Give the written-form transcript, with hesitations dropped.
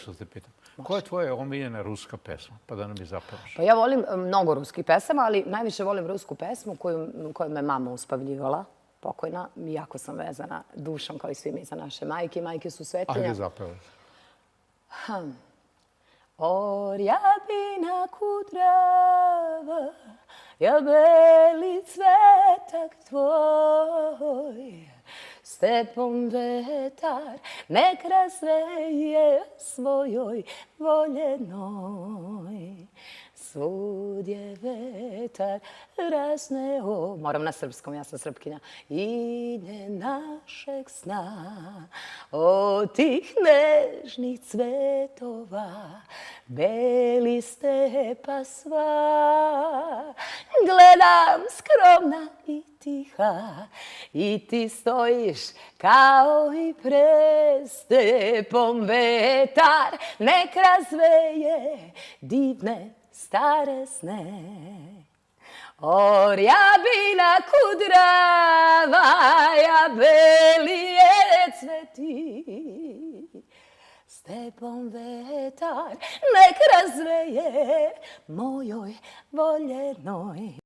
što te pitam. Koja je tvoja omiljena ruska pesma? Pa da nam je zapevaš. Pa ja volim mnogo ruskih pesama, ali najviše volim rusku pesmu koju me mama uspavljivala, pokojna. Jako sam vezana dušom kao i svi mi za naše majke. Majke su svetinja. Ajde zapevaš. Orjabina kudrava, ja beli cvetak tvoj, stepom vetar nek razveje svojoj voljenoj. Svud je vetar razneo, moram na srpskom, ja sam Srpkinja, inje našeg sna. Od tih nežnih cvetova, beli stepa sva. Gledam skromna i tiha, i ti stojiš kao i pre stepom vetar. Nek razveje divne stare sne. Orjabina kudrava, ja belije cveti. Stepom vetar nek razveje mojoj voljenoj.